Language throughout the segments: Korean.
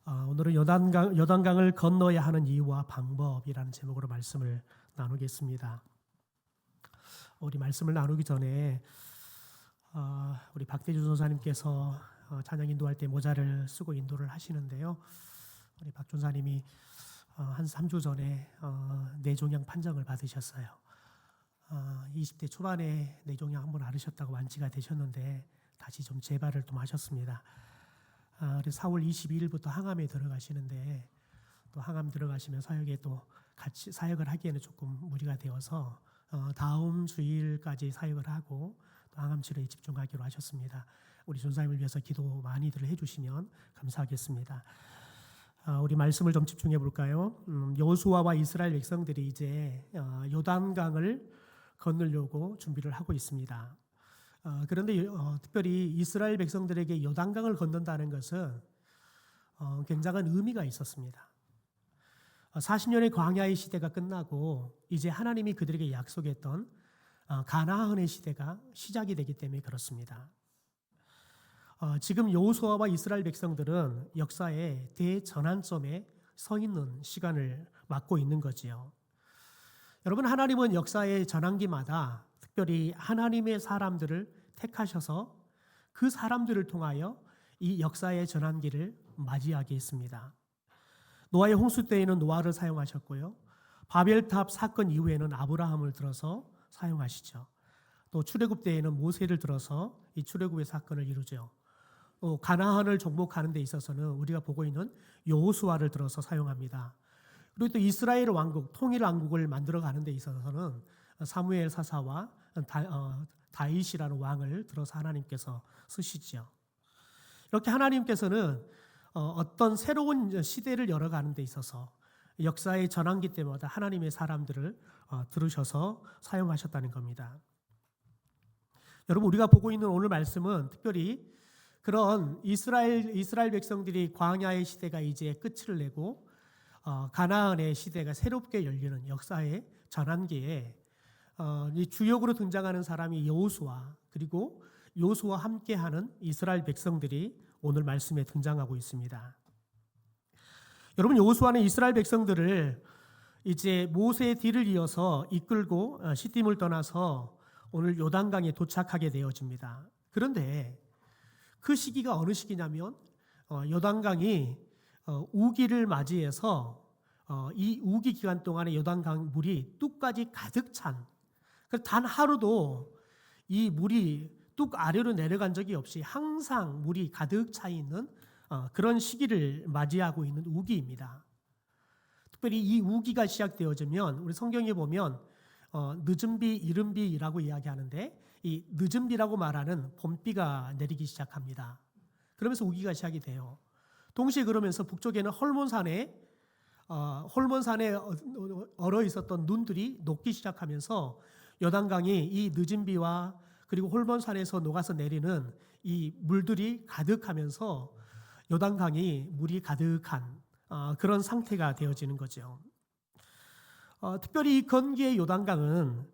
오늘은 요단강을 건너야 하는 이유와 방법이라는 제목으로 말씀을 나누겠습니다. 우리 말씀을 나누기 전에 우리 박대주 전사님께서 찬양 인도할 때 모자를 쓰고 인도를 하시는데요. 우리 박 전사님이 한 3주 전에 뇌종양 판정을 받으셨어요. 20대 초반에 뇌종양 한번 앓으셨다고 완치가 되셨는데 다시 좀 재발을 좀 하셨습니다. 그래서 4월 22일부터 항암에 들어가시는데 또 항암 들어가시면 사역에 또 같이 사역을 하기에는 조금 무리가 되어서 다음 주일까지 사역을 하고 또 항암 치료에 집중하기로 하셨습니다. 우리 전사님을 위해서 기도 많이들 해주시면 감사하겠습니다. 우리 말씀을 좀 집중해 볼까요? 여호수아와 이스라엘 백성들이 이제 요단강을 건너려고 준비를 하고 있습니다. 그런데 특별히 이스라엘 백성들에게 요단강을 건넌다는 것은 굉장한 의미가 있었습니다. 40년의 광야의 시대가 끝나고 이제 하나님이 그들에게 약속했던 가나안의 시대가 시작이 되기 때문에 그렇습니다. 지금 여호수아와 이스라엘 백성들은 역사의 대전환점에 서 있는 시간을 맞고 있는 거지요. 여러분, 하나님은 역사의 전환기마다 특별히 하나님의 사람들을 택하셔서 그 사람들을 통하여 이 역사의 전환기를 맞이하게 했습니다. 노아의 홍수 때에는 노아를 사용하셨고요. 바벨탑 사건 이후에는 아브라함을 들어서 사용하시죠. 또 출애굽 때에는 모세를 들어서 이 출애굽의 사건을 이루죠. 또 가나안을 정복하는 데 있어서는 우리가 보고 있는 여호수아를 들어서 사용합니다. 그리고 또 이스라엘 왕국, 통일 왕국을 만들어가는 데 있어서는 사무엘 사사와 다윗이라는 왕을 들어서 하나님께서 쓰시죠. 이렇게 하나님께서는 어떤 새로운 시대를 열어가는 데 있어서 역사의 전환기 때마다 하나님의 사람들을 들으셔서 사용하셨다는 겁니다. 여러분, 우리가 보고 있는 오늘 말씀은 특별히 그런 이스라엘 백성들이 광야의 시대가 이제 끝을 내고 가나안의 시대가 새롭게 열리는 역사의 전환기에 이 주역으로 등장하는 사람이 여호수아, 그리고 여호수아와 함께하는 이스라엘 백성들이 오늘 말씀에 등장하고 있습니다. 여러분, 여호수아는 이스라엘 백성들을 이제 모세의 뒤를 이어서 이끌고 시딤을 떠나서 오늘 요단강에 도착하게 되어집니다. 그런데 그 시기가 어느 시기냐면 요단강이 우기를 맞이해서 이 우기 기간 동안에 요단강 물이 뚝까지 가득 찬, 단 하루도 이 물이 뚝 아래로 내려간 적이 없이 항상 물이 가득 차 있는 그런 시기를 맞이하고 있는 우기입니다. 특별히 이 우기가 시작되어지면 우리 성경에 보면 늦은 비, 이른 비라고 이야기하는데 이 늦은 비라고 말하는 봄비가 내리기 시작합니다. 그러면서 우기가 시작이 돼요. 동시에 그러면서 북쪽에는 헐몬산에 얼어 있었던 눈들이 녹기 시작하면서 요단강이 이 늦은 비와 그리고 헐몬산에서 녹아서 내리는 이 물들이 가득하면서 요단강이 물이 가득한 그런 상태가 되어지는 거죠. 특별히 이 건기의 요단강은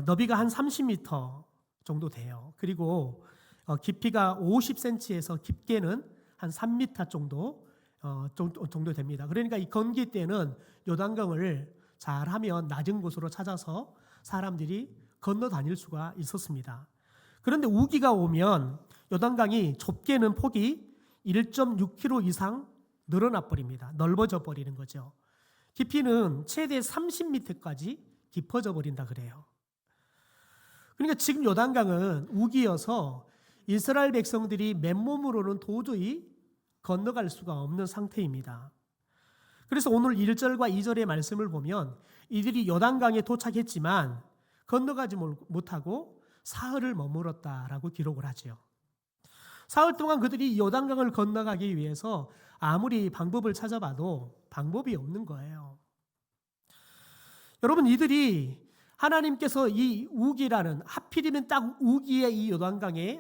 너비가 한 30m 정도 돼요. 그리고 깊이가 50cm에서 깊게는 한 3m 정도 됩니다. 그러니까 이 건기 때는 요단강을 잘하면 낮은 곳으로 찾아서 사람들이 건너 다닐 수가 있었습니다. 그런데 우기가 오면 요단강이 좁게는 폭이 1.6km 이상 늘어나 버립니다. 넓어져 버리는 거죠. 깊이는 최대 30m까지 깊어져 버린다 그래요. 그러니까 지금 요단강은 우기여서 이스라엘 백성들이 맨몸으로는 도저히 건너갈 수가 없는 상태입니다. 그래서 오늘 1절과 2절의 말씀을 보면 이들이 요단강에 도착했지만 건너가지 못하고 사흘을 머물렀다라고 기록을 하죠. 사흘 동안 그들이 요단강을 건너가기 위해서 아무리 방법을 찾아봐도 방법이 없는 거예요. 여러분, 이들이 하나님께서 이 우기라는, 하필이면 딱 우기의 이 요단강에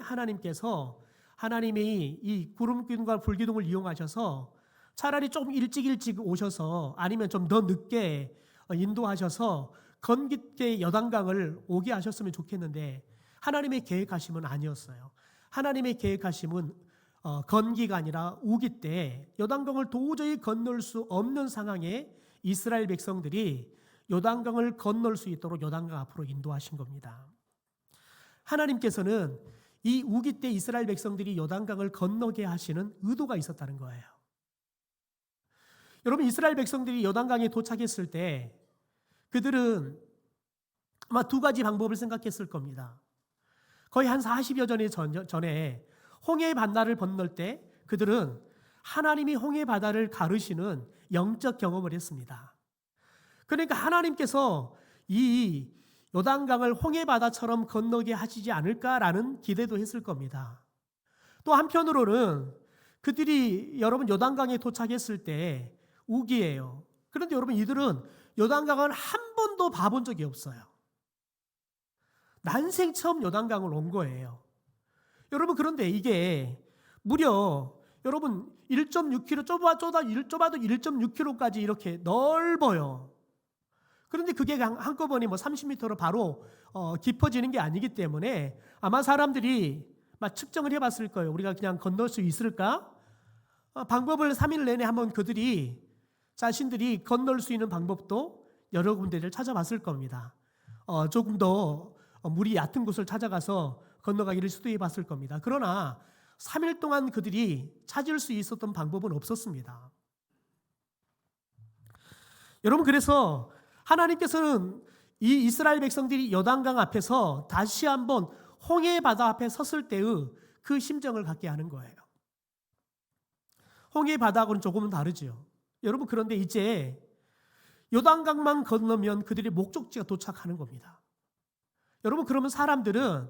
하나님이 이 구름기둥과 불기둥을 이용하셔서 차라리 좀 일찍 오셔서 아니면 좀 더 늦게 인도하셔서 건기때 요단강을 오게 하셨으면 좋겠는데 하나님의 계획하심은 아니었어요. 하나님의 계획하심은 건기가 아니라 우기 때 요단강을 도저히 건널 수 없는 상황에 이스라엘 백성들이 요단강을 건널 수 있도록 요단강 앞으로 인도하신 겁니다. 하나님께서는 이 우기 때 이스라엘 백성들이 요단강을 건너게 하시는 의도가 있었다는 거예요. 여러분, 이스라엘 백성들이 요단강에 도착했을 때 그들은 아마 두 가지 방법을 생각했을 겁니다. 거의 한 40여 년 전에 홍해 바다를 건널 때 그들은 하나님이 홍해 바다를 가르시는 영적 경험을 했습니다. 그러니까 하나님께서 이 요단강을 홍해 바다처럼 건너게 하시지 않을까라는 기대도 했을 겁니다. 또 한편으로는 그들이 여러분 요단강에 도착했을 때 우기예요. 그런데 여러분 이들은 요단강을 한 번도 봐본 적이 없어요. 난생 처음 요단강을 온 거예요. 여러분 그런데 이게 무려 여러분 1.6km 좁아도 1.6km까지 이렇게 넓어요. 그런데 그게 한꺼번에 30m로 바로 깊어지는 게 아니기 때문에 아마 사람들이 측정을 해봤을 거예요. 우리가 그냥 건널 수 있을까? 방법을 3일 내내 한번 그들이 자신들이 건널 수 있는 방법도 여러 군데를 찾아봤을 겁니다. 조금 더 물이 얕은 곳을 찾아가서 건너가기를 시도해 봤을 겁니다. 그러나 3일 동안 그들이 찾을 수 있었던 방법은 없었습니다. 여러분 그래서 하나님께서는 이 이스라엘 백성들이 요단강 앞에서 다시 한번 홍해 바다 앞에 섰을 때의 그 심정을 갖게 하는 거예요. 홍해 바다하고는 조금은 다르죠. 여러분 그런데 이제 요단강만 건너면 그들의 목적지가 도착하는 겁니다. 여러분 그러면 사람들은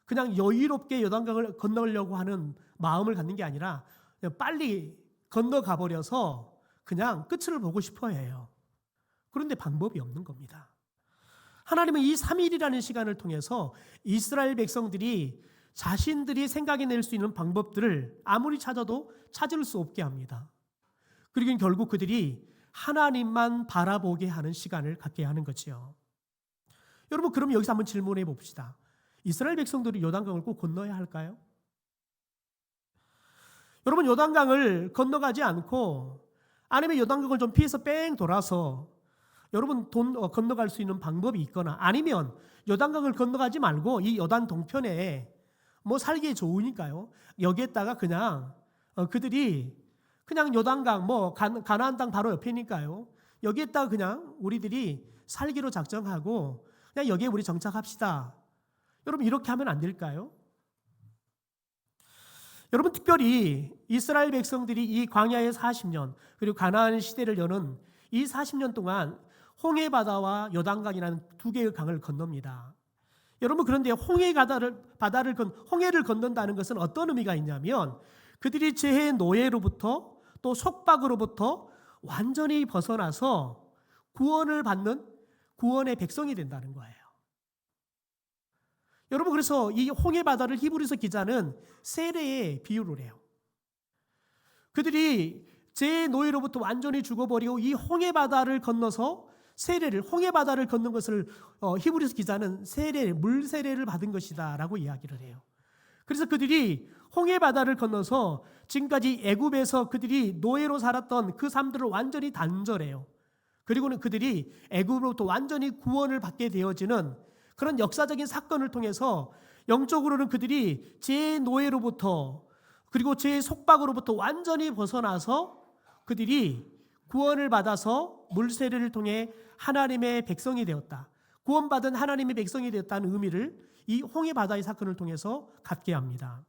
그냥 여유롭게 요단강을 건너려고 하는 마음을 갖는 게 아니라 그냥 빨리 건너가 버려서 그냥 끝을 보고 싶어 해요. 그런데 방법이 없는 겁니다. 하나님은 이 3일이라는 시간을 통해서 이스라엘 백성들이 자신들이 생각해낼 수 있는 방법들을 아무리 찾아도 찾을 수 없게 합니다. 그리고 결국 그들이 하나님만 바라보게 하는 시간을 갖게 하는 거지요. 여러분 그럼 여기서 한번 질문해 봅시다. 이스라엘 백성들이 요단강을 꼭 건너야 할까요? 여러분 요단강을 건너가지 않고 아니면 요단강을 좀 피해서 뺑 돌아서 여러분 건너갈 수 있는 방법이 있거나 아니면 요단강을 건너가지 말고 이 요단 동편에 살기 좋으니까요. 여기에다가 그냥 그들이 그냥 요단강 가나안 땅 바로 옆이니까요. 여기에다가 그냥 우리들이 살기로 작정하고 그냥 여기에 우리 정착합시다. 여러분 이렇게 하면 안 될까요? 여러분 특별히 이스라엘 백성들이 이 광야의 40년 그리고 가나안 시대를 여는 이 40년 동안 홍해 바다와 요단강이라는 두 개의 강을 건넙니다. 여러분 그런데 홍해를 건넌다는 것은 어떤 의미가 있냐면 그들이 죄의 노예로부터 또 속박으로부터 완전히 벗어나서 구원을 받는 구원의 백성이 된다는 거예요. 여러분 그래서 이 홍해 바다를 히브리서 기자는 세례에 비유를 해요. 그들이 죄의 노예로부터 완전히 죽어버리고 이 홍해 바다를 건너서 홍해 바다를 건넌 것을 히브리서 기자는 물 세례를 받은 것이다라고 이야기를 해요. 그래서 그들이 홍해 바다를 건너서 지금까지 애굽에서 그들이 노예로 살았던 그 삶들을 완전히 단절해요. 그리고는 그들이 애굽으로부터 완전히 구원을 받게 되어지는 그런 역사적인 사건을 통해서 영적으로는 그들이 죄의 노예로부터 그리고 죄의 속박으로부터 완전히 벗어나서 그들이 구원을 받아서 물세례를 통해 하나님의 백성이 되었다. 구원받은 하나님의 백성이 되었다는 의미를 이 홍해 바다의 사건을 통해서 갖게 합니다.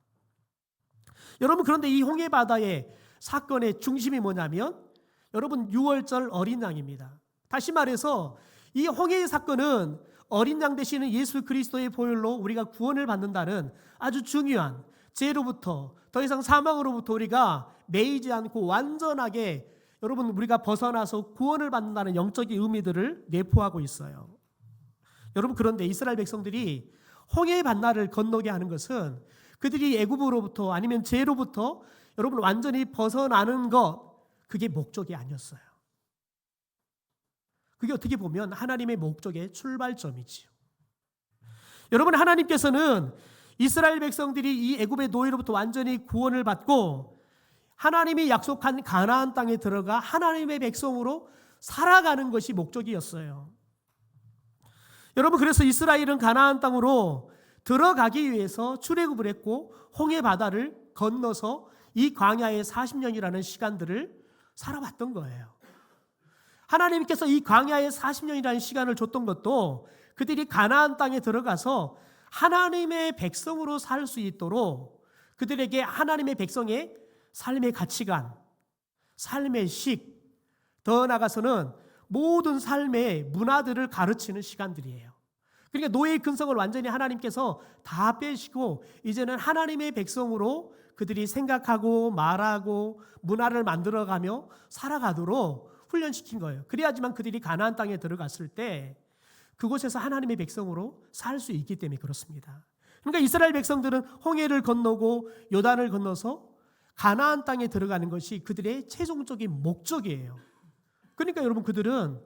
여러분 그런데 이 홍해 바다의 사건의 중심이 뭐냐면 여러분 6월절 어린 양입니다. 다시 말해서 이 홍해의 사건은 어린 양 되시는 예수 그리스도의 보혈로 우리가 구원을 받는다는 아주 중요한 죄로부터 더 이상 사망으로부터 우리가 매이지 않고 완전하게 여러분 우리가 벗어나서 구원을 받는다는 영적인 의미들을 내포하고 있어요. 여러분 그런데 이스라엘 백성들이 홍해 반나를 건너게 하는 것은 그들이 애굽으로부터 아니면 죄로부터 여러분 완전히 벗어나는 것 그게 목적이 아니었어요. 그게 어떻게 보면 하나님의 목적의 출발점이지요. 여러분 하나님께서는 이스라엘 백성들이 이 애굽의 노예로부터 완전히 구원을 받고 하나님이 약속한 가나안 땅에 들어가 하나님의 백성으로 살아가는 것이 목적이었어요. 여러분, 그래서 이스라엘은 가나안 땅으로 들어가기 위해서 출애굽을 했고 홍해 바다를 건너서 이 광야의 40년이라는 시간들을 살아왔던 거예요. 하나님께서 이 광야의 40년이라는 시간을 줬던 것도 그들이 가나안 땅에 들어가서 하나님의 백성으로 살 수 있도록 그들에게 하나님의 백성의 삶의 가치관, 삶의 식, 더 나아가서는 모든 삶의 문화들을 가르치는 시간들이에요. 그러니까 노예의 근성을 완전히 하나님께서 다 빼시고 이제는 하나님의 백성으로 그들이 생각하고 말하고 문화를 만들어가며 살아가도록 훈련시킨 거예요. 그래야지만 그들이 가나안 땅에 들어갔을 때 그곳에서 하나님의 백성으로 살 수 있기 때문에 그렇습니다. 그러니까 이스라엘 백성들은 홍해를 건너고 요단을 건너서 가나안 땅에 들어가는 것이 그들의 최종적인 목적이에요. 그러니까 여러분, 그들은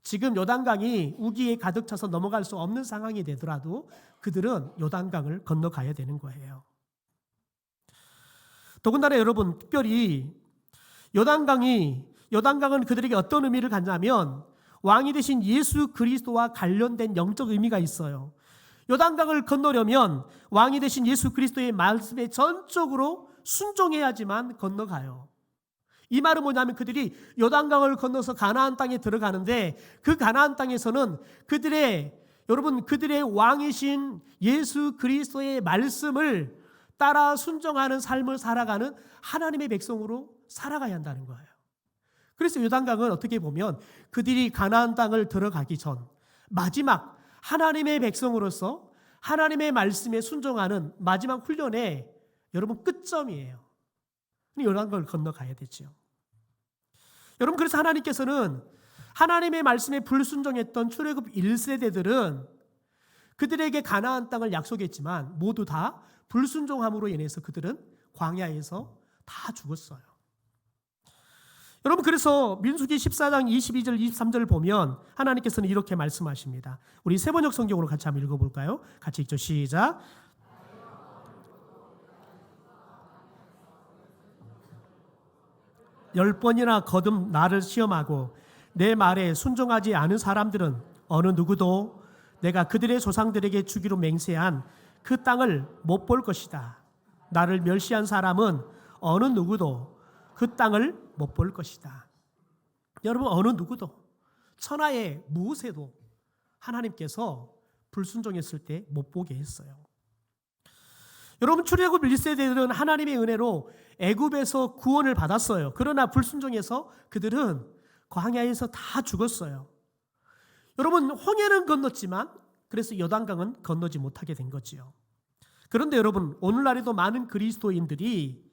지금 요단강이 우기에 가득 차서 넘어갈 수 없는 상황이 되더라도 그들은 요단강을 건너가야 되는 거예요. 더군다나 여러분, 특별히 요단강은 그들에게 어떤 의미를 갖냐면 왕이 되신 예수 그리스도와 관련된 영적 의미가 있어요. 요단강을 건너려면 왕이 되신 예수 그리스도의 말씀에 전적으로 순종해야지만 건너가요. 이 말은 뭐냐면 그들이 요단강을 건너서 가나안 땅에 들어가는데 그 가나안 땅에서는 그들의 왕이신 예수 그리스도의 말씀을 따라 순종하는 삶을 살아가는 하나님의 백성으로 살아가야 한다는 거예요. 그래서 요단강은 어떻게 보면 그들이 가나안 땅을 들어가기 전 마지막 하나님의 백성으로서 하나님의 말씀에 순종하는 마지막 훈련의 여러분 끝점이에요. 요단강을 건너가야 되죠. 여러분, 그래서 하나님께서는 하나님의 말씀에 불순종했던 출애굽 1세대들은 그들에게 가나안 땅을 약속했지만 모두 다 불순종함으로 인해서 그들은 광야에서 다 죽었어요. 여러분, 그래서 민수기 14장 22절 23절을 보면 하나님께서는 이렇게 말씀하십니다. 우리 세번역 성경으로 같이 한번 읽어볼까요? 같이 읽죠. 시작. 10번이나 거듭 나를 시험하고 내 말에 순종하지 않은 사람들은 어느 누구도 내가 그들의 조상들에게 주기로 맹세한 그 땅을 못 볼 것이다. 나를 멸시한 사람은 어느 누구도 그 땅을 못 볼 것이다. 여러분, 어느 누구도 천하의 무엇에도 하나님께서 불순종했을 때 못 보게 했어요. 여러분, 출애굽 1세대들은 하나님의 은혜로 애굽에서 구원을 받았어요. 그러나 불순종해서 그들은 광야에서 다 죽었어요. 여러분, 홍해는 건넜지만 그래서 요단강은 건너지 못하게 된 거지요. 그런데 여러분, 오늘날에도 많은 그리스도인들이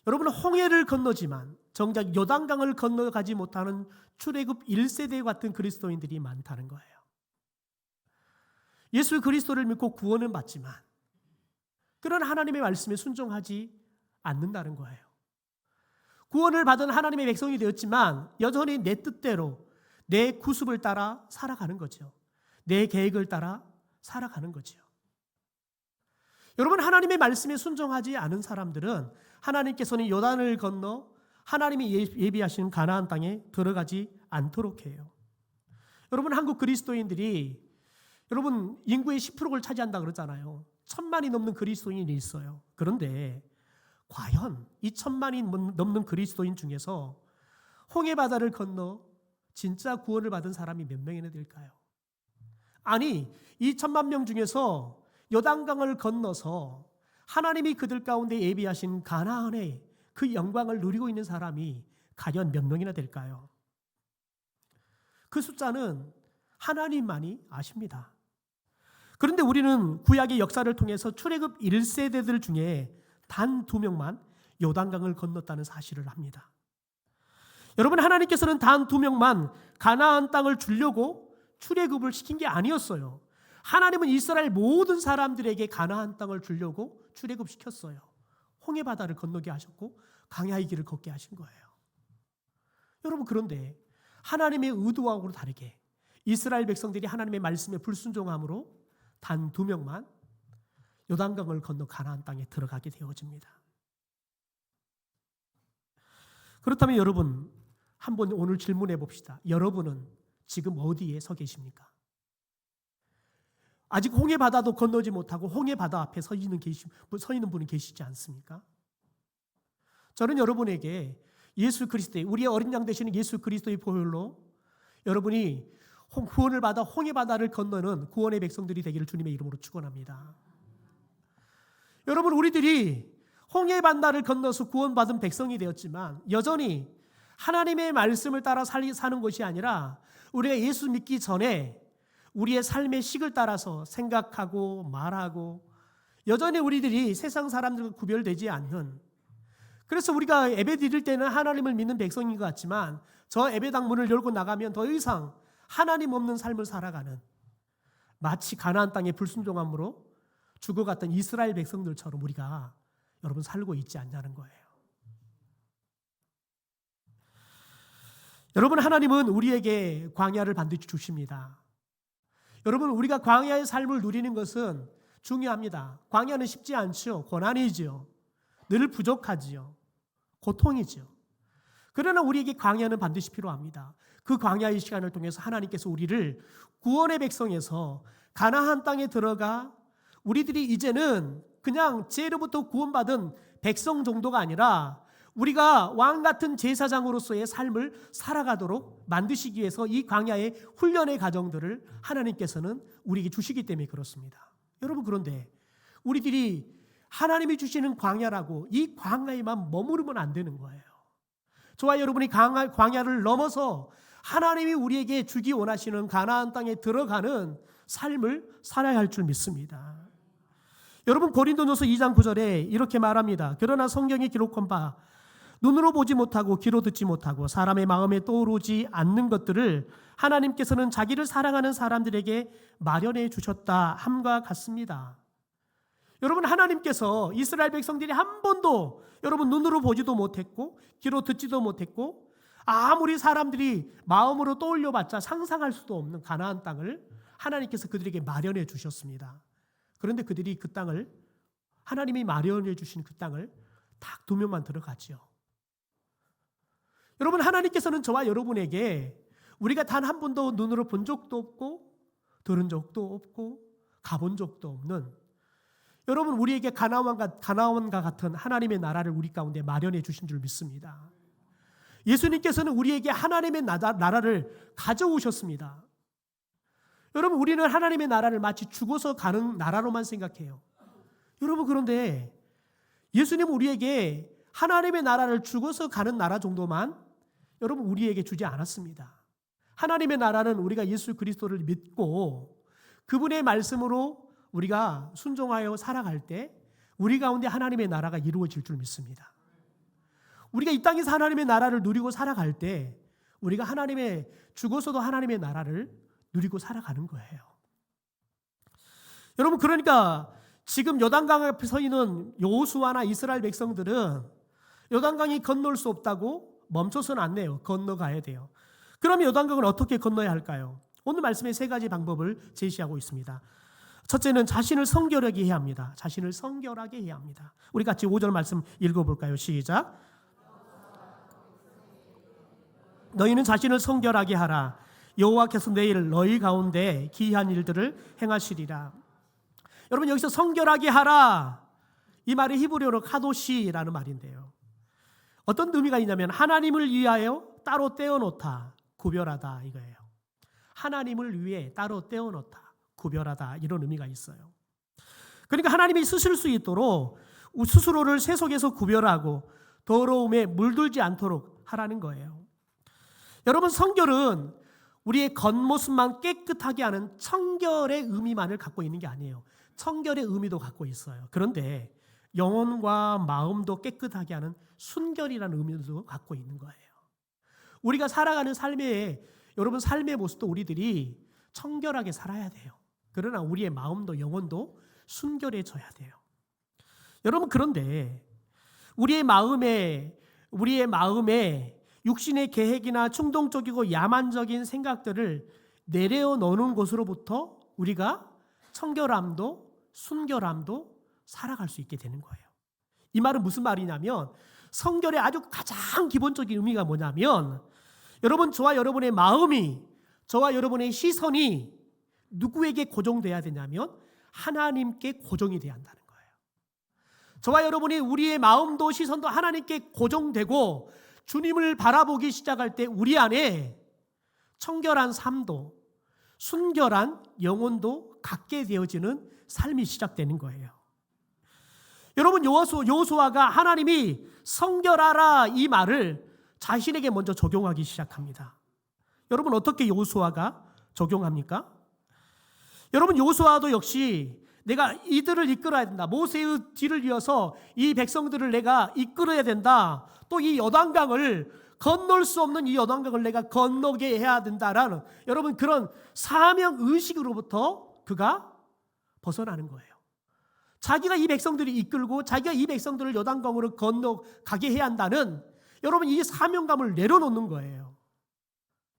여러분 홍해를 건너지만 정작 요단강을 건너가지 못하는 출애굽 1세대 같은 그리스도인들이 많다는 거예요. 예수 그리스도를 믿고 구원은 받지만 그런 하나님의 말씀에 순종하지 않는다는 거예요. 구원을 받은 하나님의 백성이 되었지만 여전히 내 뜻대로 내 구습을 따라 살아가는 거죠. 내 계획을 따라 살아가는 거죠. 여러분, 하나님의 말씀에 순종하지 않은 사람들은 하나님께서는 요단을 건너 하나님이 예비하신 가나안 땅에 들어가지 않도록 해요. 여러분, 한국 그리스도인들이 여러분 인구의 10%를 차지한다 그러잖아요. 1000만이 넘는 그리스도인이 있어요. 그런데 과연 이 1000만이 넘는 그리스도인 중에서 홍해 바다를 건너 진짜 구원을 받은 사람이 몇 명이나 될까요? 아니, 이 1000만 명 중에서 요단강을 건너서 하나님이 그들 가운데 예비하신 가나안의 그 영광을 누리고 있는 사람이 과연 몇 명이나 될까요? 그 숫자는 하나님만이 아십니다. 그런데 우리는 구약의 역사를 통해서 출애굽 1세대들 중에 단 2명만 요단강을 건넜다는 사실을 합니다. 여러분, 하나님께서는 단 2명만 가나안 땅을 주려고 출애굽을 시킨 게 아니었어요. 하나님은 이스라엘 모든 사람들에게 가나안 땅을 주려고 출애굽시켰어요. 홍해 바다를 건너게 하셨고 광야의 길을 걷게 하신 거예요. 여러분, 그런데 하나님의 의도하고는 다르게 이스라엘 백성들이 하나님의 말씀에 불순종함으로 단 2명만 요단강을 건너 가나안 땅에 들어가게 되어집니다. 그렇다면 여러분, 한번 오늘 질문해 봅시다. 여러분은 지금 어디에 서 계십니까? 아직 홍해 바다도 건너지 못하고 홍해 바다 앞에 서 있는 분이 계시지 않습니까? 저는 여러분에게 예수 그리스도의, 우리의 어린 양 되시는 예수 그리스도의 보혈로 여러분이 구원을 받아 홍해 바다를 건너는 구원의 백성들이 되기를 주님의 이름으로 축원합니다. 여러분, 우리들이 홍해 바다를 건너서 구원받은 백성이 되었지만 여전히 하나님의 말씀을 따라 사는 것이 아니라 우리가 예수 믿기 전에 우리의 삶의 식을 따라서 생각하고 말하고 여전히 우리들이 세상 사람들과 구별되지 않는, 그래서 우리가 예배 드릴 때는 하나님을 믿는 백성인 것 같지만 저 예배당 문을 열고 나가면 더 이상 하나님 없는 삶을 살아가는, 마치 가나안 땅의 불순종함으로 죽어갔던 이스라엘 백성들처럼 우리가 여러분 살고 있지 않냐는 거예요. 여러분, 하나님은 우리에게 광야를 반드시 주십니다. 여러분, 우리가 광야의 삶을 누리는 것은 중요합니다. 광야는 쉽지 않죠. 고난이죠. 늘 부족하지요. 고통이죠. 그러나 우리에게 광야는 반드시 필요합니다. 그 광야의 시간을 통해서 하나님께서 우리를 구원의 백성에서 가나안 땅에 들어가 우리들이 이제는 그냥 죄로부터 구원받은 백성 정도가 아니라 우리가 왕 같은 제사장으로서의 삶을 살아가도록 만드시기 위해서 이 광야의 훈련의 과정들을 하나님께서는 우리에게 주시기 때문에 그렇습니다. 여러분, 그런데 우리들이 하나님이 주시는 광야라고 이 광야에만 머무르면 안 되는 거예요. 저와 여러분이 광야를 넘어서 하나님이 우리에게 주기 원하시는 가나안 땅에 들어가는 삶을 살아야 할 줄 믿습니다. 여러분, 고린도전서 2장 9절에 이렇게 말합니다. 그러나 성경에 기록한 바 눈으로 보지 못하고 귀로 듣지 못하고 사람의 마음에 떠오르지 않는 것들을 하나님께서는 자기를 사랑하는 사람들에게 마련해 주셨다 함과 같습니다. 여러분, 하나님께서 이스라엘 백성들이 한 번도 여러분 눈으로 보지도 못했고 귀로 듣지도 못했고 아무리 사람들이 마음으로 떠올려봤자 상상할 수도 없는 가나안 땅을 하나님께서 그들에게 마련해 주셨습니다. 그런데 그들이 그 땅을, 하나님이 마련해 주신 그 땅을 딱 2명만 들어갔죠. 여러분, 하나님께서는 저와 여러분에게 우리가 단 한 번도 눈으로 본 적도 없고 들은 적도 없고 가본 적도 없는, 여러분, 우리에게 가나안과 같은 하나님의 나라를 우리 가운데 마련해 주신 줄 믿습니다. 예수님께서는 우리에게 하나님의 나라를 가져오셨습니다. 여러분, 우리는 하나님의 나라를 마치 죽어서 가는 나라로만 생각해요. 여러분, 그런데 예수님은 우리에게 하나님의 나라를 죽어서 가는 나라 정도만 여러분 우리에게 주지 않았습니다. 하나님의 나라는 우리가 예수 그리스도를 믿고 그분의 말씀으로 우리가 순종하여 살아갈 때 우리 가운데 하나님의 나라가 이루어질 줄 믿습니다. 우리가 이 땅에서 하나님의 나라를 누리고 살아갈 때 우리가 죽어서도 하나님의 나라를 누리고 살아가는 거예요. 여러분, 그러니까 지금 요단강 앞에 서 있는 여호수아나 이스라엘 백성들은 요단강이 건널 수 없다고 멈춰서는 안 돼요. 건너가야 돼요. 그러면 요단강을 어떻게 건너야 할까요? 오늘 말씀에 3가지 방법을 제시하고 있습니다. 첫째는 자신을 성결하게 해야 합니다. 자신을 성결하게 해야 합니다. 우리 같이 5절 말씀 읽어볼까요? 시작. 너희는 자신을 성결하게 하라. 여호와께서 내일 너희 가운데 기이한 일들을 행하시리라. 여러분, 여기서 성결하게 하라, 이 말이 히브리어로 카도시라는 말인데요. 어떤 의미가 있냐면 하나님을 위하여 따로 떼어놓다, 구별하다 이거예요. 하나님을 위해 따로 떼어놓다, 구별하다, 이런 의미가 있어요. 그러니까 하나님이 쓰실 수 있도록 스스로를 세속에서 구별하고 더러움에 물들지 않도록 하라는 거예요. 여러분, 성결은 우리의 겉모습만 깨끗하게 하는 청결의 의미만을 갖고 있는 게 아니에요. 청결의 의미도 갖고 있어요. 그런데 영혼과 마음도 깨끗하게 하는 순결이라는 의미도 갖고 있는 거예요. 우리가 살아가는 여러분 삶의 모습도 우리들이 청결하게 살아야 돼요. 그러나 우리의 마음도 영혼도 순결해져야 돼요. 여러분, 그런데 우리의 마음에 육신의 계획이나 충동적이고 야만적인 생각들을 내려놓는 것으로부터 우리가 청결함도 순결함도 살아갈 수 있게 되는 거예요. 이 말은 무슨 말이냐면 성결의 아주 가장 기본적인 의미가 뭐냐면 여러분, 저와 여러분의 마음이, 저와 여러분의 시선이 누구에게 고정돼야 되냐면 하나님께 고정이 돼야 한다는 거예요. 저와 여러분이 우리의 마음도 시선도 하나님께 고정되고 주님을 바라보기 시작할 때 우리 안에 청결한 삶도 순결한 영혼도 갖게 되어지는 삶이 시작되는 거예요. 여러분, 여호수아가 하나님이 성결하라 이 말을 자신에게 먼저 적용하기 시작합니다. 여러분, 어떻게 여호수아가 적용합니까? 여러분, 여호수아도 역시 내가 이들을 이끌어야 된다. 모세의 뒤를 이어서 이 백성들을 내가 이끌어야 된다. 또 이 요단강을 건널 수 없는 이 요단강을 내가 건너게 해야 된다라는 여러분 그런 사명 의식으로부터 그가 벗어나는 거예요. 자기가 이 백성들을 이끌고 자기가 이 백성들을 요단강으로 건너가게 해야 한다는 여러분 이 사명감을 내려놓는 거예요.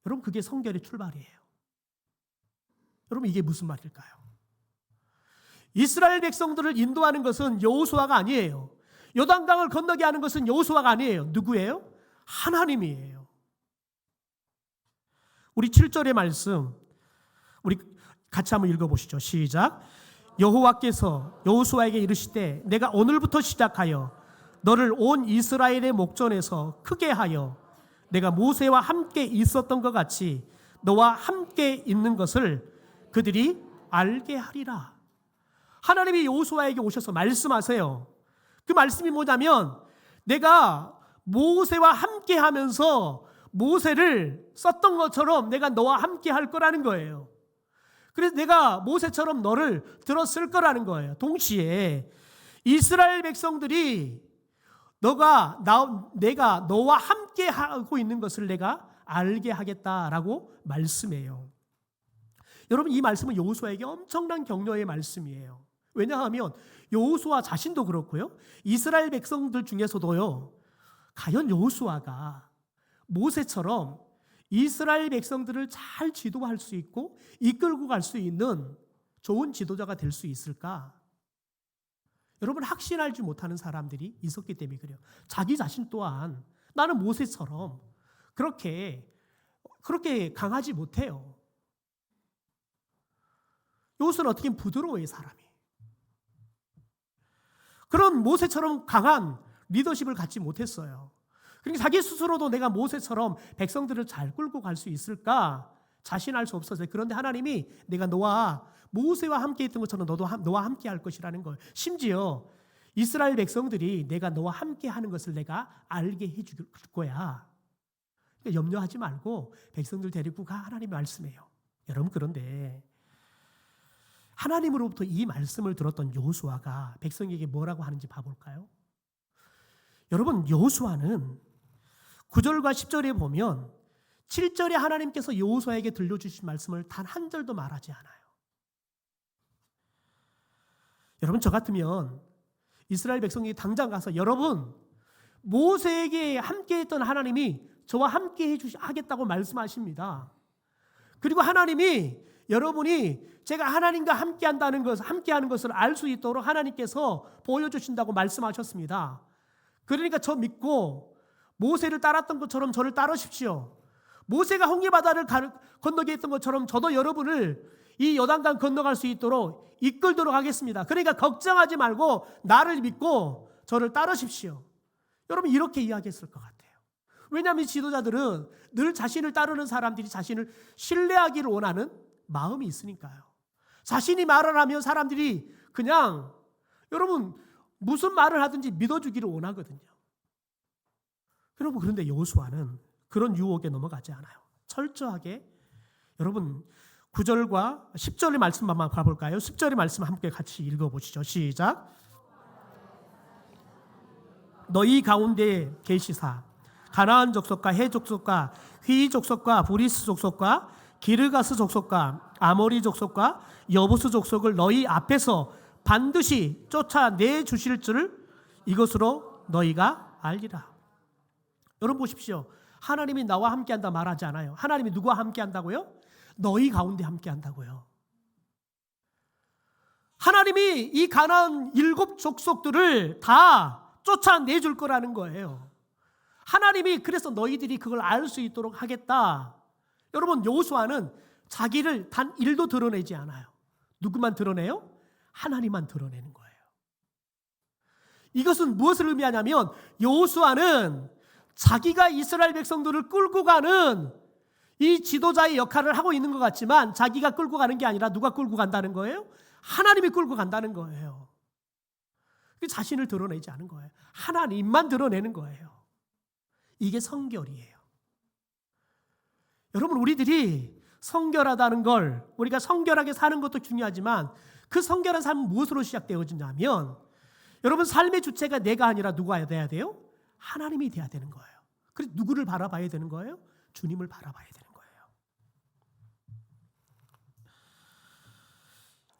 여러분, 그게 성결의 출발이에요. 여러분, 이게 무슨 말일까요? 이스라엘 백성들을 인도하는 것은 여호수아가 아니에요. 요단강을 건너게 하는 것은 여호수아가 아니에요. 누구예요? 하나님이에요. 우리 7절의 말씀 우리 같이 한번 읽어보시죠. 시작. 여호와께서 여호수아에게 이르시되 내가 오늘부터 시작하여 너를 온 이스라엘의 목전에서 크게 하여 내가 모세와 함께 있었던 것 같이 너와 함께 있는 것을 그들이 알게 하리라. 하나님이 여호수아에게 오셔서 말씀하세요. 그 말씀이 뭐냐면 내가 모세와 함께 하면서 모세를 썼던 것처럼 내가 너와 함께 할 거라는 거예요. 그래서 내가 모세처럼 너를 들었을 거라는 거예요. 동시에 이스라엘 백성들이 내가 너와 함께 하고 있는 것을 내가 알게 하겠다라고 말씀해요. 여러분, 이 말씀은 여호수아에게 엄청난 격려의 말씀이에요. 왜냐하면 여호수아 자신도 그렇고요. 이스라엘 백성들 중에서도요. 과연 여호수아가 모세처럼 이스라엘 백성들을 잘 지도할 수 있고 이끌고 갈 수 있는 좋은 지도자가 될 수 있을까? 여러분, 확신하지 못하는 사람들이 있었기 때문에 그래요. 자기 자신 또한 나는 모세처럼 그렇게 강하지 못해요. 여호수아는 어떻게 부드러워요, 사람이. 그런 모세처럼 강한 리더십을 갖지 못했어요. 그러니까 자기 스스로도 내가 모세처럼 백성들을 잘 끌고 갈 수 있을까 자신할 수 없었어요. 그런데 하나님이 내가 너와 모세와 함께 있던 것처럼 너도 너와 함께 할 것이라는 거예요. 심지어 이스라엘 백성들이 내가 너와 함께 하는 것을 내가 알게 해줄 거야. 그러니까 염려하지 말고 백성들 데리고 가. 하나님이 말씀해요. 여러분, 그런데 하나님으로부터 이 말씀을 들었던 여호수아가 백성에게 뭐라고 하는지 봐볼까요? 여러분, 여호수아는 9절과 10절에 보면 7절에 하나님께서 여호수아에게 들려주신 말씀을 단 한 절도 말하지 않아요. 여러분, 저 같으면 이스라엘 백성이 당장 가서 여러분, 모세에게 함께했던 하나님이 저와 함께 하겠다고 말씀하십니다. 그리고 하나님이 여러분이 제가 하나님과 함께하는 것을 알 수 있도록 하나님께서 보여주신다고 말씀하셨습니다. 그러니까 저 믿고 모세를 따랐던 것처럼 저를 따르십시오. 모세가 홍해바다를 건너게 했던 것처럼 저도 여러분을 이 요단강 건너갈 수 있도록 이끌도록 하겠습니다. 그러니까 걱정하지 말고 나를 믿고 저를 따르십시오. 여러분, 이렇게 이야기했을 것 같아요. 왜냐하면 지도자들은 늘 자신을 따르는 사람들이 자신을 신뢰하기를 원하는 마음이 있으니까요. 자신이 말을 하면 사람들이 그냥 여러분 무슨 말을 하든지 믿어주기를 원하거든요. 여러분, 그런데 여호수아는 그런 유혹에 넘어가지 않아요. 철저하게 여러분 9절과 10절의 말씀 한번 봐볼까요? 10절의 말씀 함께 같이 읽어보시죠. 시작. 너희 가운데 계시사 가나안 족속과 헷 족속과 휘 족속과 브리스 족속과 기르가스 족속과 아모리 족속과 여부스 족속을 너희 앞에서 반드시 쫓아내 주실 줄을 이것으로 너희가 알리라. 여러분 보십시오. 하나님이 나와 함께한다 말하지 않아요. 하나님이 누구와 함께한다고요? 너희 가운데 함께한다고요. 하나님이 이 가나안 7족속들을 다 쫓아내줄 거라는 거예요. 하나님이 그래서 너희들이 그걸 알 수 있도록 하겠다. 여러분, 여호수아는 자기를 단 1도 드러내지 않아요. 누구만 드러내요? 하나님만 드러내는 거예요. 이것은 무엇을 의미하냐면 여호수아는 자기가 이스라엘 백성들을 끌고 가는 이 지도자의 역할을 하고 있는 것 같지만 자기가 끌고 가는 게 아니라 누가 끌고 간다는 거예요? 하나님이 끌고 간다는 거예요. 자신을 드러내지 않은 거예요. 하나님만 드러내는 거예요. 이게 성결이에요. 여러분, 우리들이 성결하다는 걸, 우리가 성결하게 사는 것도 중요하지만 그 성결한 삶은 무엇으로 시작되어지냐면 여러분, 삶의 주체가 내가 아니라 누가 돼야 돼요? 하나님이 돼야 되는 거예요. 그래서 누구를 바라봐야 되는 거예요? 주님을 바라봐야 되는 거예요.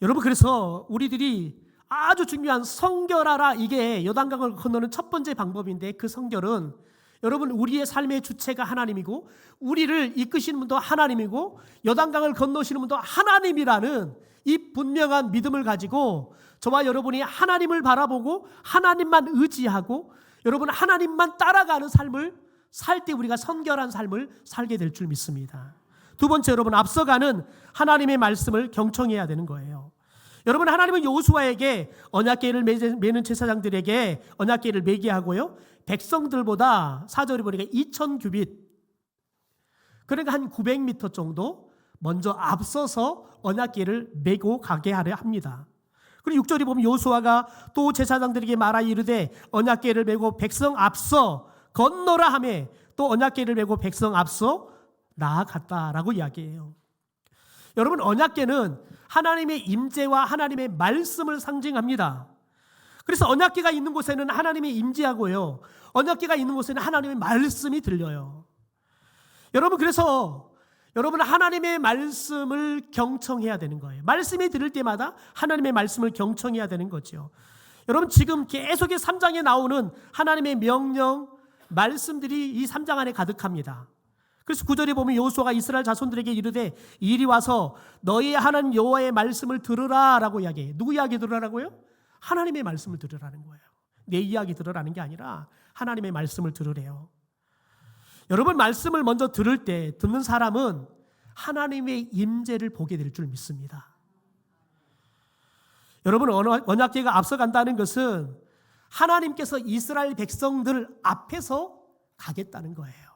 여러분, 그래서 우리들이 아주 중요한 성결하라, 이게 요단강을 건너는 첫 번째 방법인데, 그 성결은 여러분, 우리의 삶의 주체가 하나님이고 우리를 이끄시는 분도 하나님이고 요단강을 건너시는 분도 하나님이라는 이 분명한 믿음을 가지고 저와 여러분이 하나님을 바라보고 하나님만 의지하고 여러분 하나님만 따라가는 삶을 살 때 우리가 성결한 삶을 살게 될 줄 믿습니다. 두 번째, 여러분, 앞서가는 하나님의 말씀을 경청해야 되는 거예요. 여러분, 하나님은 여호수아에게 언약궤를 매는 제사장들에게 언약궤를 매게 하고요, 백성들보다 4절에 보니까 2000규빗, 그러니까 한 900m 정도 먼저 앞서서 언약궤를 메고 가게 하려 합니다. 그리고 6절에 보면 여호수아가 또 제사장들에게 말하 이르되 언약궤를 메고 백성 앞서 건너라 하며 또 언약궤를 메고 백성 앞서 나아갔다라고 이야기해요. 여러분, 언약궤는 하나님의 임재와 하나님의 말씀을 상징합니다. 그래서 언약궤가 있는 곳에는 하나님이 임재하고요, 언약궤가 있는 곳에는 하나님의 말씀이 들려요. 여러분, 그래서 여러분 하나님의 말씀을 경청해야 되는 거예요. 말씀이 들을 때마다 하나님의 말씀을 경청해야 되는 거죠. 여러분, 지금 계속해 3장에 나오는 하나님의 명령, 말씀들이 이 3장 안에 가득합니다. 그래서 9절에 보면 여호수아가 이스라엘 자손들에게 이르되 이리 와서 너희의 하나님 여호와의 말씀을 들으라라고 이야기해요. 누구 이야기 들으라고요? 하나님의 말씀을 들으라는 거예요. 내 이야기 들으라는 게 아니라 하나님의 말씀을 들으래요. 여러분, 말씀을 먼저 들을 때 듣는 사람은 하나님의 임재를 보게 될 줄 믿습니다. 여러분, 언약궤가 앞서간다는 것은 하나님께서 이스라엘 백성들 앞에서 가겠다는 거예요.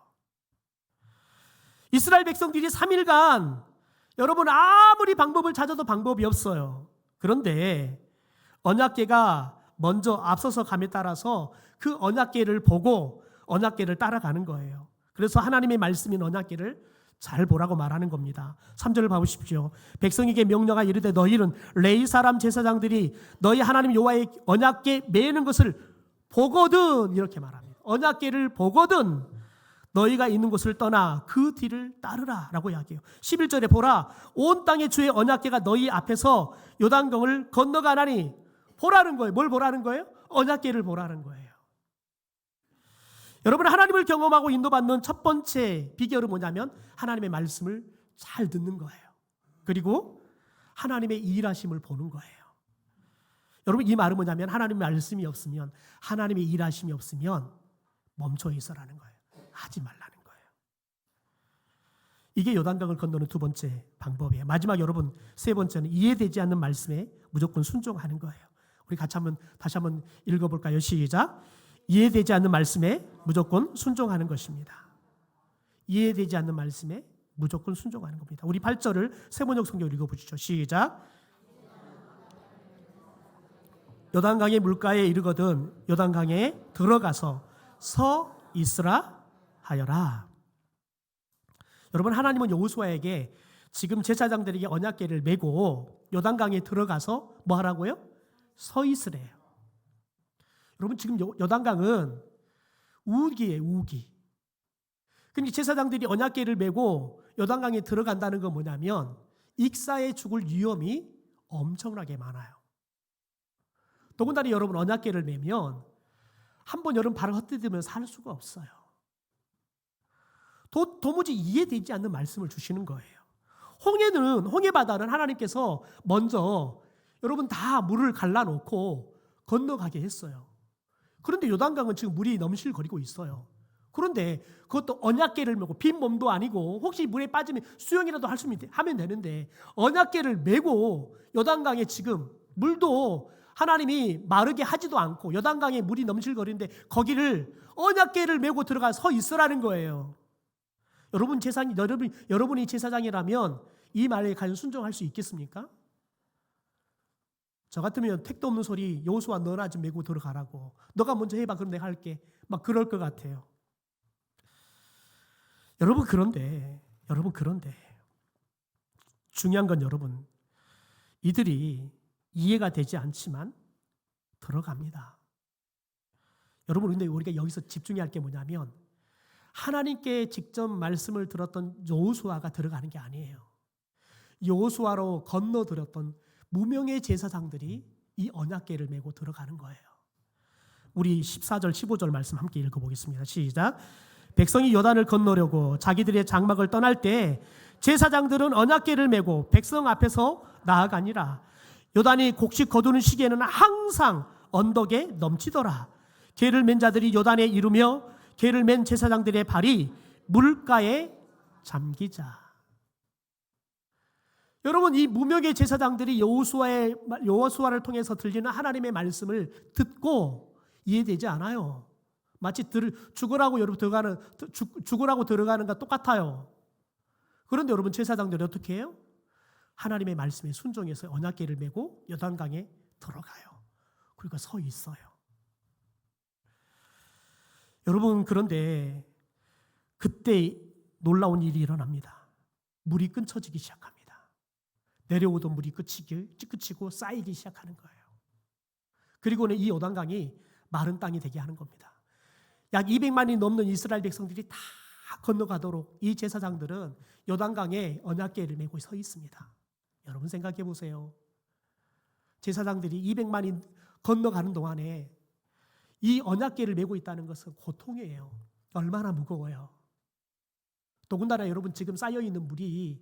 이스라엘 백성들이 3일간 여러분 아무리 방법을 찾아도 방법이 없어요. 그런데 언약궤가 먼저 앞서서 감에 따라서 그 언약궤를 보고 언약궤를 따라가는 거예요. 그래서 하나님의 말씀인 언약궤를 잘 보라고 말하는 겁니다. 3절을 봐보십시오. 백성에게 명령하 이르되 너희는 레위 사람 제사장들이 너희 하나님 여호와의 언약궤 매는 것을 보거든, 이렇게 말합니다. 언약궤를 보거든 너희가 있는 곳을 떠나 그 뒤를 따르라 라고 이야기해요. 11절에 보라, 온 땅의 주의 언약궤가 너희 앞에서 요단강을 건너가나니, 보라는 거예요. 뭘 보라는 거예요? 언약궤를 보라는 거예요. 여러분, 하나님을 경험하고 인도받는 첫 번째 비결은 뭐냐면 하나님의 말씀을 잘 듣는 거예요. 그리고 하나님의 일하심을 보는 거예요. 여러분, 이 말은 뭐냐면 하나님의 말씀이 없으면, 하나님의 일하심이 없으면 멈춰 있어라는 거예요. 하지 말라는 거예요. 이게 요단강을 건너는 두 번째 방법이에요. 마지막, 여러분, 세 번째는 이해되지 않는 말씀에 무조건 순종하는 거예요. 우리 같이 다시 한번 읽어볼까요? 시작. 이해되지 않는 말씀에 무조건 순종하는 것입니다. 이해되지 않는 말씀에 무조건 순종하는 겁니다. 우리 8절을 세번역 성경 읽어보시죠. 시작. 요단강의 물가에 이르거든 요단강에 들어가서 서 있으라 하여라. 여러분, 하나님은 여호수아에게 지금 제사장들에게 언약궤를 메고 요단강에 들어가서 뭐 하라고요? 서 있으래요. 여러분, 지금 요단강은 우기예요, 우기. 근데 제사장들이 언약궤를 메고 요단강에 들어간다는 건 뭐냐면 익사에 죽을 위험이 엄청나게 많아요. 더군다나 여러분, 언약궤를 메면 한번 여러분 발을 헛디디면 살 수가 없어요. 도무지 이해되지 않는 말씀을 주시는 거예요. 홍해 바다는 하나님께서 먼저 여러분 다 물을 갈라놓고 건너가게 했어요. 그런데 요단강은 지금 물이 넘실거리고 있어요. 그런데 그것도 언약궤를 메고, 빈 몸도 아니고 혹시 물에 빠지면 수영이라도 하면 되는데 언약궤를 메고 요단강에 지금 물도 하나님이 마르게 하지도 않고 요단강에 물이 넘실거리는데 거기를 언약궤를 메고 들어가 서 있으라는 거예요. 여러분이 제사장이라면 이 말에 과연 순종할 수 있겠습니까? 저 같으면 택도 없는 소리, 여호수아 너나 좀 메고 들어가라고, 너가 먼저 해봐 그럼 내가 할게, 막 그럴 것 같아요. 여러분 그런데 중요한 건 여러분, 이들이 이해가 되지 않지만 들어갑니다. 여러분, 근데 우리가 여기서 집중해야 할 게 뭐냐면 하나님께 직접 말씀을 들었던 여호수아가 들어가는 게 아니에요. 여호수아로 건너들었던 무명의 제사장들이 이 언약궤를 메고 들어가는 거예요. 우리 14절 15절 말씀 함께 읽어보겠습니다. 시작. 백성이 요단을 건너려고 자기들의 장막을 떠날 때 제사장들은 언약궤를 메고 백성 앞에서 나아가니라. 요단이 곡식 거두는 시기에는 항상 언덕에 넘치더라. 궤를 맨 자들이 요단에 이르며 궤를 맨 제사장들의 발이 물가에 잠기자. 여러분, 이 무명의 제사장들이 여호수아를 통해서 들리는 하나님의 말씀을 듣고 이해되지 않아요. 마치 죽으라고 들어가는 것 똑같아요. 그런데 여러분, 제사장들이 어떻게 해요? 하나님의 말씀에 순종해서 언약궤를 메고 요단강에 들어가요. 그리고 서 있어요. 여러분, 그런데 그때 놀라운 일이 일어납니다. 물이 끊쳐지기 시작합니다. 내려오던 물이 끝이고 쌓이기 시작하는 거예요. 그리고는 이 요단강이 마른 땅이 되게 하는 겁니다. 약 200만이 넘는 이스라엘 백성들이 다 건너가도록 이 제사장들은 요단강에 언약궤를 메고 서 있습니다. 여러분 생각해 보세요. 제사장들이 200만이 건너가는 동안에 이 언약궤를 메고 있다는 것은 고통이에요. 얼마나 무거워요. 더군다나 여러분, 지금 쌓여있는 물이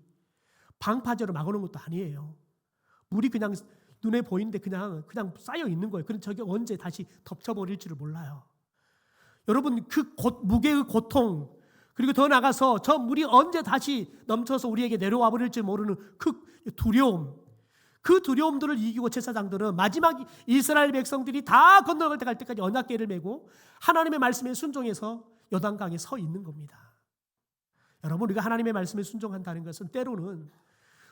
방파제로 막아놓은 것도 아니에요. 물이 그냥 눈에 보이는데 그냥 쌓여있는 거예요. 그럼 저게 언제 다시 덮쳐버릴지를 몰라요. 여러분, 그 무게의 고통, 그리고 더 나가서 저 물이 언제 다시 넘쳐서 우리에게 내려와 버릴지 모르는 그 두려움, 그 두려움들을 이기고 제사장들은 마지막 이스라엘 백성들이 다 건너갈 때까지 언약궤를 메고 하나님의 말씀에 순종해서 요단강에 서 있는 겁니다. 여러분, 우리가 하나님의 말씀에 순종한다는 것은 때로는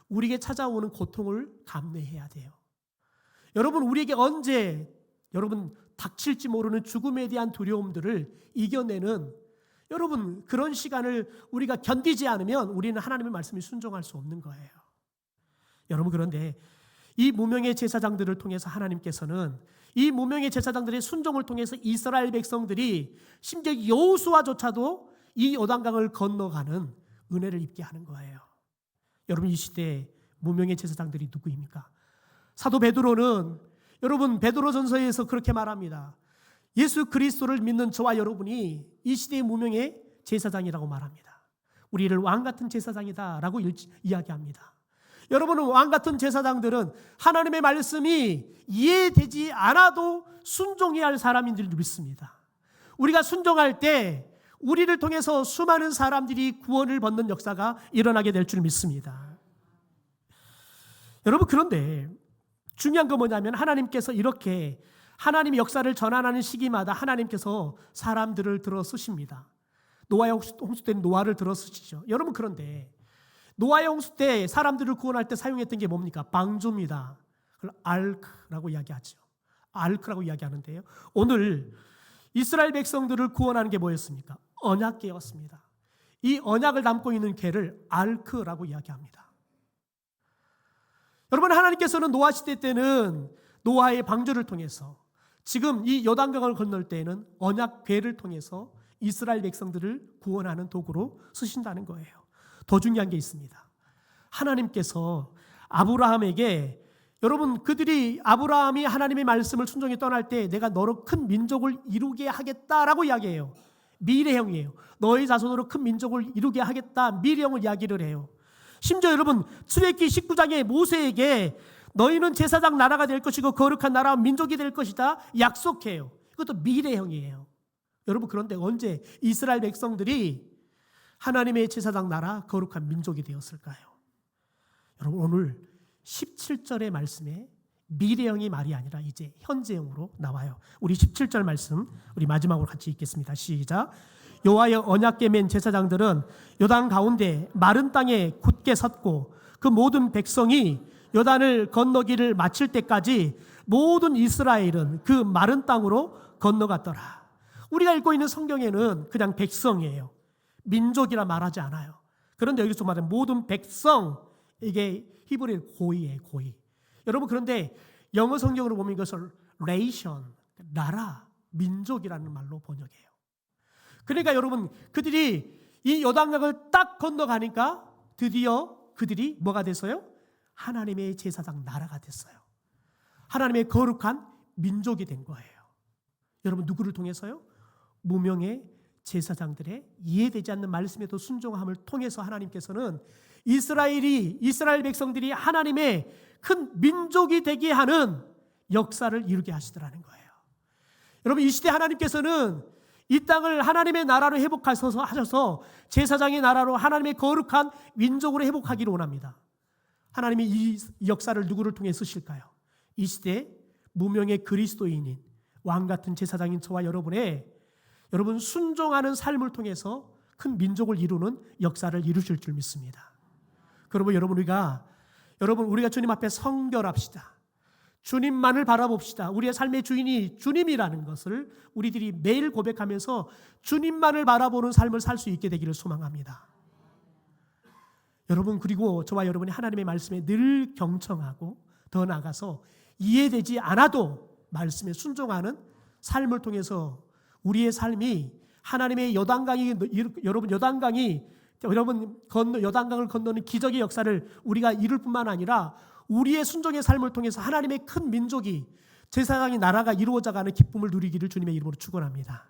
우리에게 찾아오는 고통을 감내해야 돼요. 여러분, 우리에게 언제 닥칠지 모르는 죽음에 대한 두려움들을 이겨내는 여러분, 그런 시간을 우리가 견디지 않으면 우리는 하나님의 말씀에 순종할 수 없는 거예요. 여러분, 그런데 이 무명의 제사장들을 통해서 하나님께서는 이 무명의 제사장들의 순종을 통해서 이스라엘 백성들이 심지어 여호수아조차도 이 요단강을 건너가는 은혜를 입게 하는 거예요. 여러분, 이 시대에 무명의 제사장들이 누구입니까? 사도 베드로는 여러분, 베드로전서에서 그렇게 말합니다. 예수 그리스도를 믿는 저와 여러분이 이 시대의 무명의 제사장이라고 말합니다. 우리를 왕같은 제사장이다라고 이야기합니다. 여러분은 왕같은 제사장들은 하나님의 말씀이 이해되지 않아도 순종해야 할 사람인 줄 믿습니다. 우리가 순종할 때 우리를 통해서 수많은 사람들이 구원을 받는 역사가 일어나게 될 줄 믿습니다. 여러분, 그런데 중요한 건 뭐냐면 하나님께서 이렇게 하나님의 역사를 전환하는 시기마다 하나님께서 사람들을 들어 쓰십니다. 노아의 홍수 때는 노아를 들어 쓰시죠. 여러분, 그런데 노아의 홍수 때 사람들을 구원할 때 사용했던 게 뭡니까? 방주입니다. 그걸 알크라고 이야기하죠. 알크라고 이야기하는데요. 오늘 이스라엘 백성들을 구원하는 게 뭐였습니까? 언약궤였습니다. 이 언약을 담고 있는 궤를 알크라고 이야기합니다. 여러분, 하나님께서는 노아 시대 때는 노아의 방주를 통해서, 지금 이 요단강을 건널 때에는 언약궤를 통해서 이스라엘 백성들을 구원하는 도구로 쓰신다는 거예요. 더 중요한 게 있습니다. 하나님께서 아브라함에게, 여러분, 아브라함이 하나님의 말씀을 순종해 떠날 때 내가 너로 큰 민족을 이루게 하겠다라고 이야기해요. 미래형이에요. 너의 자손으로 큰 민족을 이루게 하겠다, 미래형을 이야기를 해요. 심지어 여러분, 출애굽기 19장에 모세에게 너희는 제사장 나라가 될 것이고 거룩한 나라와 민족이 될 것이다 약속해요. 이것도 미래형이에요. 여러분, 그런데 언제 이스라엘 백성들이 하나님의 제사장 나라 거룩한 민족이 되었을까요? 여러분, 오늘 17절의 말씀에 미래형이 말이 아니라 이제 현재형으로 나와요. 우리 17절 말씀 우리 마지막으로 같이 읽겠습니다. 시작. 여호와의 언약궤 맨 제사장들은 요단 가운데 마른 땅에 굳게 섰고 그 모든 백성이 요단을 건너기를 마칠 때까지 모든 이스라엘은 그 마른 땅으로 건너갔더라. 우리가 읽고 있는 성경에는 그냥 백성이에요. 민족이라 말하지 않아요. 그런데 여기서 말하는 모든 백성, 이게 히브리어 고이예요, 고이. 여러분, 그런데 영어 성경으로 보면 이것을 nation, 나라, 민족이라는 말로 번역해요. 그러니까 여러분, 그들이 이 요단강을 딱 건너가니까 드디어 그들이 뭐가 됐어요? 하나님의 제사장 나라가 됐어요. 하나님의 거룩한 민족이 된 거예요. 여러분, 누구를 통해서요? 무명의 제사장들의 이해되지 않는 말씀에도 순종함을 통해서 하나님께서는 이스라엘 백성들이 하나님의 큰 민족이 되게 하는 역사를 이루게 하시더라는 거예요. 여러분, 이 시대 하나님께서는 이 땅을 하나님의 나라로 회복하셔서 제사장의 나라로 하나님의 거룩한 민족으로 회복하기를 원합니다. 하나님이 이 역사를 누구를 통해 쓰실까요? 이 시대 무명의 그리스도인인 왕 같은 제사장인 저와 여러분 순종하는 삶을 통해서 큰 민족을 이루는 역사를 이루실 줄 믿습니다. 그러면 우리가 주님 앞에 성결합시다. 주님만을 바라봅시다. 우리의 삶의 주인이 주님이라는 것을 우리들이 매일 고백하면서 주님만을 바라보는 삶을 살 수 있게 되기를 소망합니다. 여러분, 그리고 저와 여러분이 하나님의 말씀에 늘 경청하고 더 나아가서 이해되지 않아도 말씀에 순종하는 삶을 통해서 우리의 삶이 하나님의 요단강을 건너는 기적의 역사를 우리가 이룰 뿐만 아니라 우리의 순종의 삶을 통해서 하나님의 큰 민족이 제사장의 나라가 이루어져가는 기쁨을 누리기를 주님의 이름으로 축원합니다.